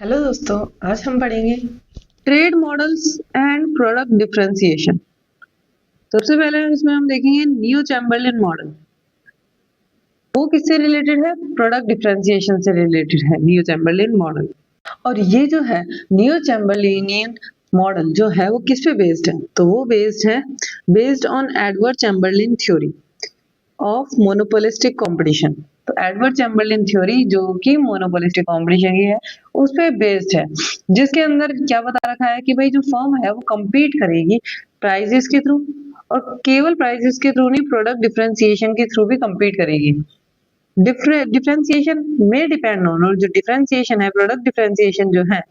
Hello दोस्तों, आज हम पढ़ेंगे trade models and product differentiation. सबसे पहले इसमें हम देखेंगे न्यू चैम्बरलिन मॉडल। वो किससे रिलेटेड है? प्रोडक्ट डिफरेंशिएशन से रिलेटेड है न्यू चैम्बरलिन मॉडल। और ये जो है न्यू चैम्बरलिनियन मॉडल जो है वो किस पे बेस्ड है? तो वो based on Edward Chamberlain theory of monopolistic competition. तो एडवर्ड चैम्बरलिन थ्योरी जो कि मोनोपोलिस्टिक कंपटीशन की है उस पे बेस्ड है, जिसके अंदर क्या बता रखा है कि भाई जो फर्म है वो compete करेगी प्राइजेस के थ्रू, और केवल प्राइजेस के थ्रू नहीं, प्रोडक्ट डिफरेंशिएशन के थ्रू भी compete करेगी। डिफरेंशिएशन में डिपेंड ऑन, और जो डिफरेंशिएशन है, प्रोडक्ट डिफरेंशिएशन जो है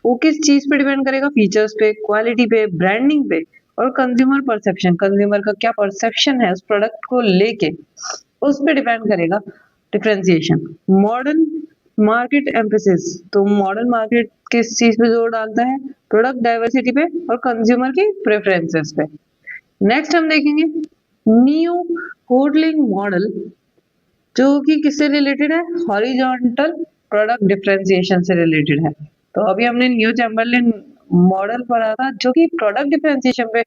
वो किस चीज पे डिपेंड करेगा? फीचर्स पे, क्वालिटी पे, ब्रांडिंग पे और कंज्यूमर परसेप्शन। कंज्यूमर का क्या परसेप्शन है उस प्रोडक्ट को लेके, उस पे डिपेंड करेगा डिफरेंशिएशन। मॉडर्न मार्केट एम्फेसिस, तो मॉडर्न मार्केट किस चीज पे जोर डालता है? प्रोडक्ट डाइवर्सिटी पे और कंज्यूमर की प्रेफरेंसेस पे। नेक्स्ट हम देखेंगे न्यू होल्डिंग मॉडल, जो कि किससे रिलेटेड है? हॉरिजॉन्टल प्रोडक्ट डिफरेंशिएशन से रिलेटेड है। तो अभी हमने न्यू चैम्बरलिन मॉडल पढ़ा था जो कि प्रोडक्ट डिफरेंशिएशन पे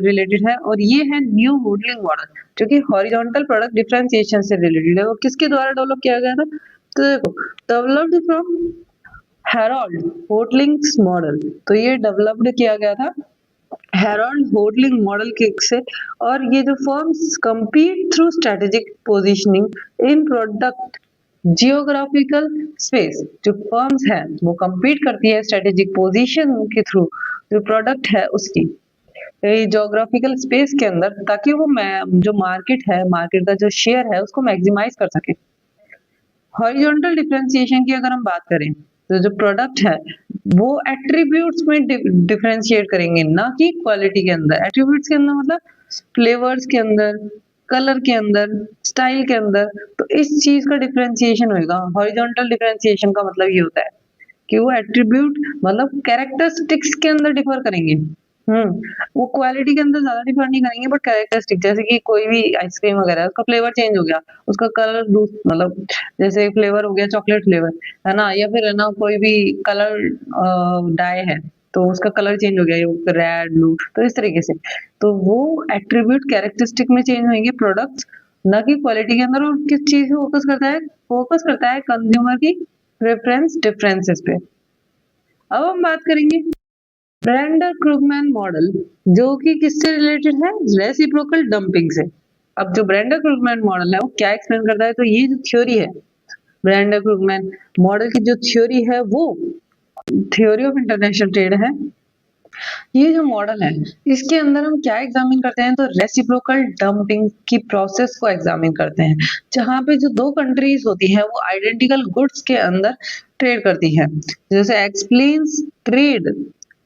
रिलेटेड है, और ये है न्यू होल्डिंग मॉडल जो कि हॉरिजॉन्टल प्रोडक्ट डिफरेंशिएशन से रिलेटेड है। वो किसके द्वारा डेवलप किया गया था? तो देखो, developed from Harold holdings model. तो ये डेवलप्ड किया गया था हेरोल्ड होल्डिंग मॉडल के से। और ये जो firms compete through strategic positioning in product geographical space, जो फर्म्स है वो compete करती है स्ट्रेटेजिक पोजीशन के थ्रू जो प्रोडक्ट है उसकी जोग्राफिकल स्पेस के अंदर, ताकि वो जो मार्केट है, मार्केट का जो शेयर है उसको मैक्सिमाइज कर सके। हॉरिजॉन्टल डिफरेंशिएशन की अगर हम बात करें तो जो प्रोडक्ट है वो एट्रीब्यूट्स में डिफरेंशिएट करेंगे, ना कि क्वालिटी के अंदर। एट्रीब्यूट्स के अंदर मतलब फ्लेवर्स के अंदर, कलर के अंदर, स्टाइल के अंदर। तो इस चीज का डिफरेंशिएशन होगा। हॉरिजॉन्टल डिफरेंशिएशन का मतलब ये होता है कि वो एट्रीब्यूट मतलब कैरेक्टरिस्टिक्स के अंदर डिफर करेंगे। वो क्वालिटी के अंदर ज्यादा डिफर नहीं करेंगे, बट कैरेक्टरिस्टिक, जैसे कि कोई भी आइसक्रीम वगैरह, उसका फ्लेवर चेंज हो गया, उसका कलर मतलब जैसे फ्लेवर हो गया चॉकलेट फ्लेवर, है ना, या फिर है ना कोई भी कलर डाई है तो उसका कलर चेंज हो गया, रेड ब्लू, तो इस तरीके से। तो वो एट्रीब्यूट कैरेक्टरिस्टिक में चेंज होंगे प्रोडक्ट्स, ना कि क्वालिटी के अंदर। और किस चीज पे फोकस करता है? फोकस करता है कंज्यूमर की प्रेफरेंस डिफरेंसेस पे। अब हम बात करेंगे ब्रेंडर क्रुगमैन मॉडल, जो कि किससे रिलेटेड है? रेसिप्रोकल डंपिंग से। अब जो ब्रेंडर क्रुगमैन मॉडल है वो क्या एक्सप्लेन करता है? तो ये जो थ्योरी है, ब्रेंडर क्रुगमैन मॉडल की जो थ्योरी है वो थ्योरी ऑफ इंटरनेशनल ट्रेड है। ये जो मॉडल है इसके अंदर हम क्या एग्जामिन करते हैं? तो रेसिप्रोकल डंपिंग की प्रोसेस को एग्जामिन करते हैं, जहां पे जो दो कंट्रीज होती हैं वो आइडेंटिकल गुड्स के अंदर ट्रेड करती है। जैसे explains trade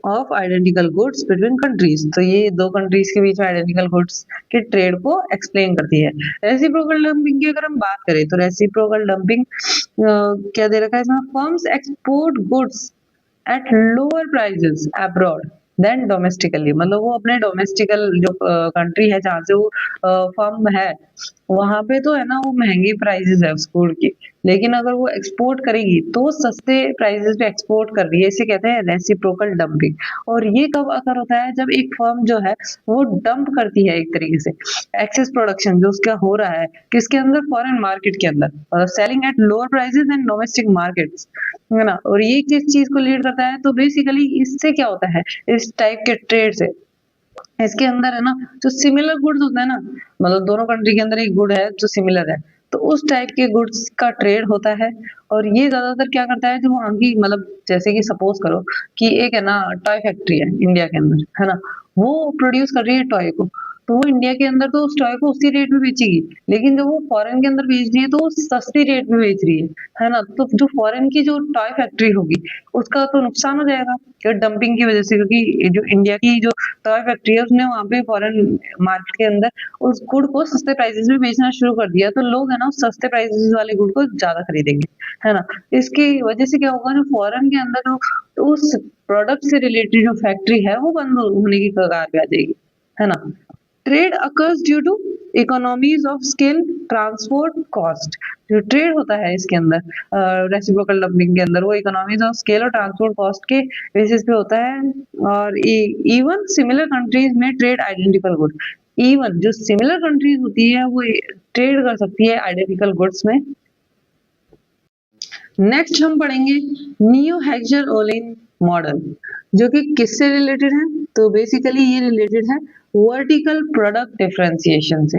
off identical goods between countries. तो ये दो कंट्रीज के बीच में आइडेंटिकल गुड्स के ट्रेड को एक्सप्लेन करती है। रेसिप्रोकल डंपिंग की अगर हम बात करें तो रेसिप्रोकल डंपिंग क्या दे रखा है इसमें? Firms export goods at lower prices abroad than domestically. मतलब वो अपने डोमेस्टिकल जो कंट्री है जहाँ से वो फर्म है, वहां पे तो है ना वो महंगी प्राइसेस है उस फूड की, लेकिन अगर वो एक्सपोर्ट करेगी तो वो सस्ते प्राइसेस पे एक्सपोर्ट कर रही है। इसे कहते हैं रेसिप्रोकल डंपिंग। और ये कब अगर होता है? जब एक फर्म जो है वो डंप करती है एक तरीके से एक्सेस प्रोडक्शन जो उसका हो रहा है किसके अंदर? फॉरेन मार्केट के अंदर, selling at lower prices than domestic markets, है ना। और ये किस चीज को लीड करता है? तो बेसिकली इससे क्या होता है, इस टाइप के ट्रेड से, इसके अंदर है ना जो सिमिलर गुड्स होता है ना, मतलब दोनों कंट्री के अंदर एक गुड है जो सिमिलर है, तो उस टाइप के गुड्स का ट्रेड होता है। और ये ज्यादातर क्या करता है? जो वहाँ की मतलब जैसे कि सपोज करो कि एक है ना टॉय फैक्ट्री है इंडिया के अंदर, है ना, वो प्रोड्यूस कर रही है टॉय को, तो वो इंडिया के अंदर तो उस टॉय को उसी रेट में बेचेगी, लेकिन जब वो फॉरेन के अंदर बेच रही है तो वो सस्ती रेट में बेच रही है ना। तो जो फॉरेन की जो टॉय फैक्ट्री होगी उसका तो नुकसान हो जाएगा डंपिंग की वजह से, क्योंकि जो इंडिया की जो टॉय फैक्ट्री है उसने वहां पे फॉरेन मार्केट के अंदर उस गुड़ को सस्ते प्राइसेस में बेचना शुरू कर दिया, तो लोग है ना उस सस्ते प्राइसेस वाले गुड़ को ज्यादा खरीदेंगे, है ना। इसकी वजह से क्या होगा? जो फॉरेन के अंदर जो तो उस प्रोडक्ट से रिलेटेड जो फैक्ट्री है वो बंद होने की कगार पे आ जाएगी, है ना। Trade occurs due to economies of scale, transport cost. जो ट्रेड होता है इसके अंदर रेसिप्रोकल डंपिंग के अंदर, वो इकोनॉमीज ऑफ स्केल और ट्रांसपोर्ट कॉस्ट के बेसिस पे होता है। और इवन सिमिलर कंट्रीज में ट्रेड आइडेंटिकल गुड, इवन जो सिमिलर कंट्रीज होती है वो ट्रेड कर सकती है आइडेंटिकल गुड्स में। नेक्स्ट हम पढ़ेंगे न्यू हेक्सर ओलिन मॉडल, जो कि किससे रिलेटेड है, तो बेसिकली ये रिलेटेड है वर्टिकल प्रोडक्ट डिफरेंशिएशन से।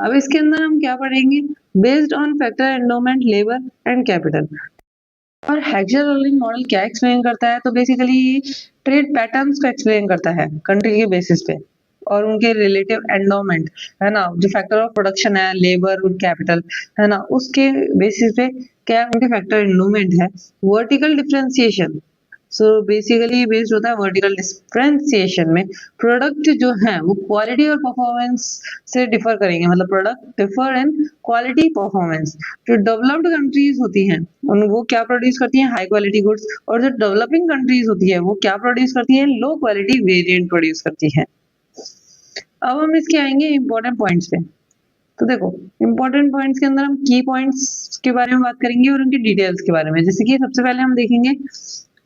अब इसके अंदर हम क्या पढ़ेंगे, based on factor endowment, labour and capital. और हेक्सर ओलिन मॉडल क्या एक्सप्लेन करता है, तो बेसिकली ट्रेड पैटर्न्स को एक्सप्लेन करता है कंट्री के बेसिस पे, और उनके रिलेटिव एंडोमेंट है ना, जो फैक्टर ऑफ प्रोडक्शन है, लेबर और कैपिटल है ना, उसके बेसिस पे क्या उनके फैक्टर एंडोमेंट है। Vertical differentiation, so basically based होता है वर्टिकल डिफरेंशिएशन में प्रोडक्ट जो है वो क्वालिटी और परफॉर्मेंस से डिफर करेंगे, मतलब product differ in quality performance. जो डेवलप्ड कंट्रीज होती हैं उन वो क्या प्रोड्यूस करती हैं, हाई क्वालिटी गुड्स, और जो डेवलपिंग कंट्रीज होती है वो क्या प्रोड्यूस करती है, लो क्वालिटी वेरिएंट प्रोड्यूस करती है। अब हम इसके आएंगे इंपॉर्टेंट पॉइंट्स पे। तो देखो इंपॉर्टेंट पॉइंट्स के अंदर हम की पॉइंट्स के बारे में बात करेंगे और उनकी डिटेल्स के बारे में। जैसे कि सबसे पहले हम देखेंगे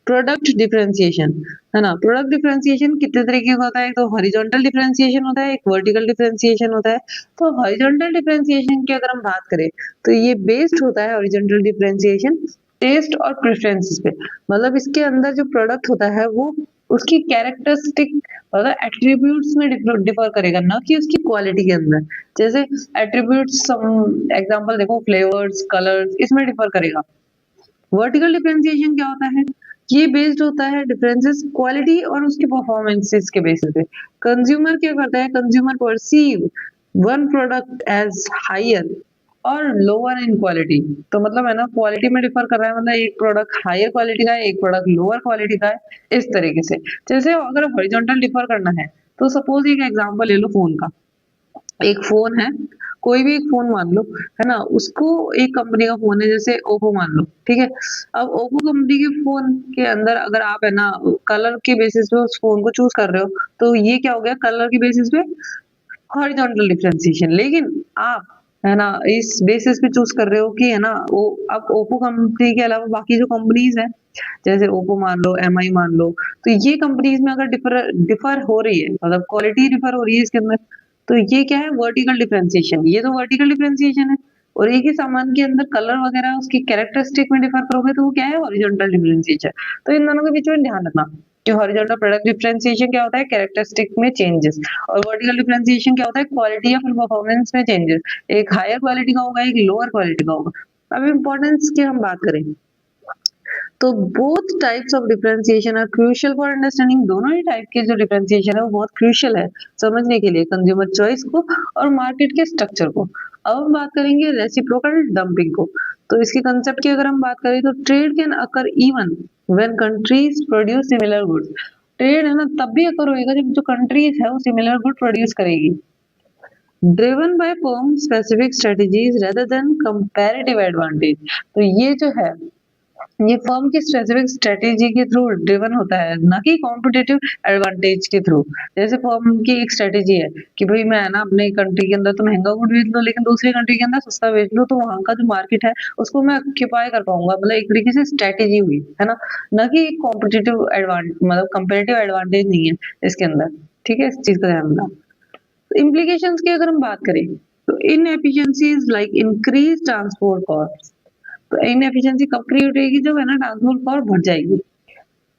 प्रोडक्ट डिफरेंशिएशन, है ना। प्रोडक्ट डिफरेंशिएशन कितने तरीके का होता है, तो हॉरिजॉन्टल डिफरेंशिएशन होता है, एक वर्टिकल डिफरेंशिएशन होता है। तो हॉरिजॉन्टल डिफरेंशिएशन की अगर हम बात करें तो ये बेस्ड होता है हॉरिजॉन्टल डिफरेंशिएशन टेस्ट और प्रेफरेंसेस पे, मतलब इसके अंदर जो प्रोडक्ट होता है वो उसकी कैरेक्टरिस्टिक मतलब एट्रीब्यूट्स में डिफर करेगा, ना कि उसकी क्वालिटी के अंदर। जैसे एट्रीब्यूट्स एग्जांपल देखो, फ्लेवर्स, कलर्स, इसमें डिफर करेगा। वर्टिकल डिफरेंशिएशन क्या होता है, ये बेस्ड होता है डिफरेंसेस क्वालिटी और उसके परफॉर्मेंसेस के बेसिस पे। कंज्यूमर क्या करता है, consumer perceive one product as higher और लोअर इन क्वालिटी। तो मतलब है ना, क्वालिटी में डिफर कर रहा है, मतलब एक प्रोडक्ट हायर क्वालिटी का है, एक प्रोडक्ट लोअर क्वालिटी का है, इस तरीके से। जैसे अगर हॉरिजॉन्टल डिफर करना है तो सपोज एक एग्जांपल ले लो फोन का। एक फोन है, कोई भी एक फोन मान लो, है ना, उसको एक कंपनी का फोन है, जैसे ओप्पो मान लो, ठीक है। अब ओप्पो कंपनी के फोन के अंदर अगर आप है ना कलर के बेसिस पे उस फोन को चूज कर रहे हो, तो ये क्या हो गया, कलर के बेसिस पे हॉरिजॉन्टल डिफरेंशिएशन। लेकिन आप है ना इस बेसिस पे चूज कर रहे हो कि है ना वो अब ओप्पो कंपनी के अलावा बाकी जो कंपनीज है, जैसे ओप्पो मान लो, एमआई मान लो, तो ये कंपनीज में अगर डिफर हो रही है, मतलब क्वालिटी डिफर हो रही है इसके अंदर, तो ये क्या है, वर्टिकल डिफरेंशिएशन। ये तो वर्टिकल डिफरेंशिएशन है। और एक ही सामान के अंदर कलर वगैरह उसकी कैरेक्टरिस्टिक में डिफर करोगे तो वो क्या है, हॉरिजॉन्टल डिफरेंशिएशन। तो इन दोनों के बीच में ध्यान रखना कि हॉरिजॉन्टल प्रोडक्ट डिफरेंशिएशन क्या होता है, कैरेक्टरिस्टिक में चेंजेस, और वर्टिकल डिफरेंशिएशन क्या होता है, क्वालिटी या फिर परफॉर्मेंस में चेंजेस। एक हायर क्वालिटी का होगा, एक लोअर क्वालिटी का होगा। अब इंपॉर्टेंस की हम बात करें तो both types of differentiation are crucial for understanding. दोनों ही टाइप के जो डिफरेंशिएशन है वो बहुत क्रूशियल है समझने के लिए कंज्यूमर चॉइस को और मार्केट के स्ट्रक्चर को। अब हम बात करेंगे रेसिप्रोकल डंपिंग को। तो इसके कंसेप्ट की अगर हम बात करें तो trade can occur even when countries produce similar goods. Trade है ना तब भी अकर होएगा जब जो कंट्रीज है वो सिमिलर गुड प्रोड्यूस करेगी, driven by firm specific strategies rather than comparative advantage. तो ये जो है ये फर्म की स्पेसिफिक स्ट्रेटेजी के थ्रू ड्रिवन होता है, ना कि कॉम्पिटिटिव एडवांटेज के थ्रू। जैसे फर्म की एक स्ट्रेटेजी है कि भाई मैं ना अपने कंट्री के अंदर तो महंगा गुड बेच लो, लेकिन दूसरी कंट्री के अंदर सस्ता बेच लो, तो वहां का जो मार्केट है उसको मैं ऑक्यूपाई कर पाऊंगा। मतलब एक तरीके से स्ट्रेटेजी हुई है ना कि कॉम्पिटिटिव एडवांटेज, मतलब कंपेरेटिव एडवांटेज नहीं है इसके अंदर। ठीक है, इस चीज का ध्यान रखना। इम्प्लीकेशंस की अगर हम बात करें तो inefficiencies like increase transport cost. तो इनएफिशिएंसी कब क्रिएट होगी, जब है ना ट्रांसपोर्ट कॉस्ट बढ़ जाएगी।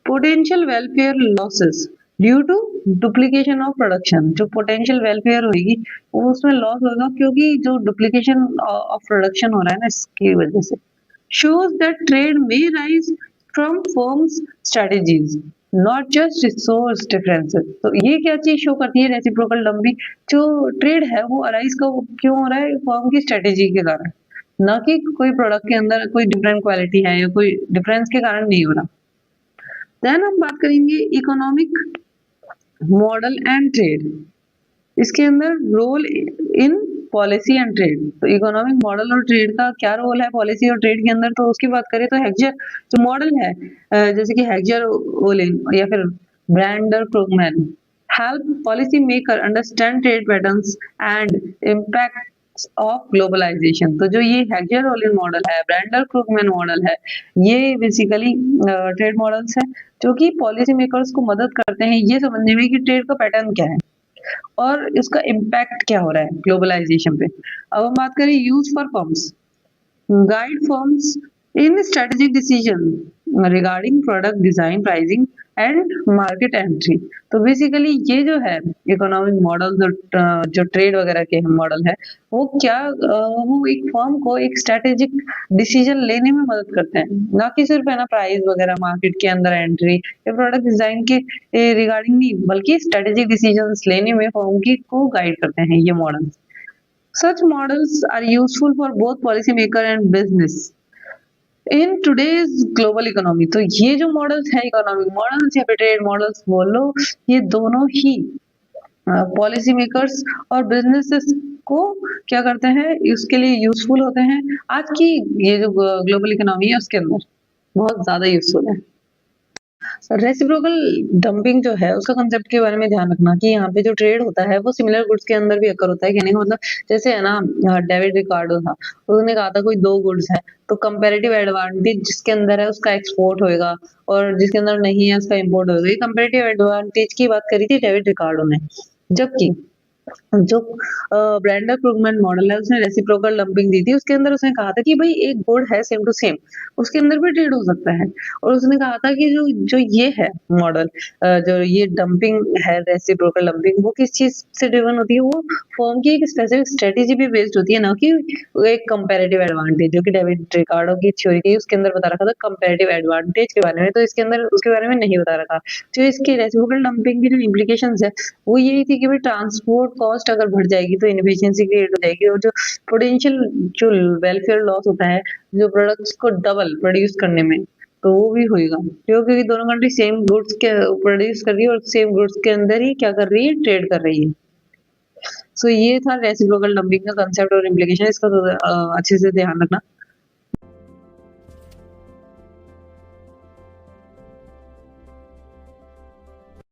Potential welfare losses due to duplication of production. जो पोटेंशियल वेलफेयर होगी वो उसमें लॉस होगा, क्योंकि जो डुप्लीकेशन ऑफ प्रोडक्शन हो रहा है ना इसकी वजह से। shows that trade may rise from firms strategies not just resource differences। तो ये क्या चीज शो करती है, रेसिप्रोकल डंपिंग जो ट्रेड है वो अराइज क्यों हो रहा है, फर्म की स्ट्रेटेजी के कारण, ना कि कोई प्रोडक्ट के अंदर कोई डिफरेंट क्वालिटी है या कोई डिफरेंस के कारण नहीं हो रहा। देन हम बात करेंगे इकोनॉमिक मॉडल एंड ट्रेड। इसके अंदर role in policy and trade. तो इकोनॉमिक मॉडल और ट्रेड का क्या रोल है पॉलिसी और ट्रेड के अंदर, तो उसकी बात करें तो हेक्सर जो मॉडल है, जैसे कि हेक्सर ओलिन या फिर ब्रैंडर क्रूगमैन help policymaker understand trade patterns and impacts of globalization। तो जो ये हैग्जर रोलिन मॉडल है, ब्रैंडर क्रुगमैन मॉडल है, ये बेसिकली ट्रेड मॉडल्स है जो कि पॉलिसी मेकर्स को मदद करते हैं ये समझने में कि ट्रेड का पैटर्न क्या है और इसका इम्पैक्ट क्या हो रहा है ग्लोबलाइजेशन पे। अब हम बात करें use for firms, guide firms in strategic decision regarding product design, pricing and market entry। तो बेसिकली ये जो है इकोनॉमिक मॉडल जो ट्रेड वगैरह के मॉडल है वो क्या वो एक फर्म को एक स्ट्रेटेजिक डिसीजन लेने में मदद करते हैं, ना कि सिर्फ है ना प्राइस वगैरह मार्केट के अंदर एंट्री या प्रोडक्ट डिजाइन के रिगार्डिंग नहीं, बल्कि स्ट्रेटेजिक डिसीजंस लेने में फर्म की को गाइड करते हैं ये model. Such models are useful for both policymaker and business in today's global economy। तो ये जो मॉडल्स है इकोनॉमिक मॉडल्स या फिर ट्रेड मॉडल्स बोलो, ये दोनों ही पॉलिसी मेकर्स और बिजनेसेस को क्या करते हैं, इसके लिए यूजफुल होते हैं। आज की ये जो ग्लोबल इकोनॉमी है उसके अंदर बहुत ज्यादा यूजफुल है। रेसिप्रोकल डंपिंग जो है उसका कंसेप्ट के बारे में ध्यान रखना कि यहाँ पे जो ट्रेड होता है वो सिमिलर गुड्स के अंदर भी अकर होता है। कहने का मतलब जैसे है ना, डेविड रिकार्डो था, उसने कहा था कोई दो गुड्स है तो कंपैरेटिव एडवांटेज जिसके अंदर है उसका एक्सपोर्ट होएगा और जिसके अंदर नहीं है उसका इंपोर्ट होएगा। ये कंपैरेटिव एडवांटेज की बात करी थी डेविड रिकार्डो ने। जबकि जो ब्रेंडा क्रुगमैन मॉडल है उसने रेसिप्रोकल डंपिंग दी थी, उसके अंदर उसने कहा था कि भाई एक गुड है सेम टू सेम, उसके अंदर भी ट्रेड हो सकता है। और उसने कहा था कि जो जो ये है मॉडल, जो ये डंपिंग है रेसिप्रोकल डंपिंग, वो किस चीज से ड्रिवन होती है, वो फर्म की एक स्पेसिफिक स्ट्रेटेजी पे बेस्ड होती है, ना कि एक कंपैरेटिव एडवांटेज जो कि डेविड रिकार्डो की थ्योरी थी उसके अंदर बता रखा था कंपैरेटिव एडवांटेज के बारे में, तो इसके अंदर उसके बारे में नहीं बता रखा। तो इसके रेसिप्रोकल डंपिंग की जो इम्प्लीकेशंस है वो यही थी कि भाई ट्रांसपोर्ट कॉस्ट अगर बढ़ जाएगी तो इनएफिशिएंसी क्रिएट हो जाएगी और जो पोटेंशियल जो वेलफेयर लॉस होता है जो प्रोडक्ट्स को डबल प्रोड्यूस करने में, तो वो भी होएगा क्योंकि दोनों कंट्री सेम गुड्स के प्रोड्यूस कर रही है और सेम गुड्स के अंदर ही क्या कर रही है, ट्रेड कर रही है। सो ये था रेसिप्रोकल डंपिंग का कंसेप्ट और इम्प्लीकेशन, इसका तो अच्छे से ध्यान रखना।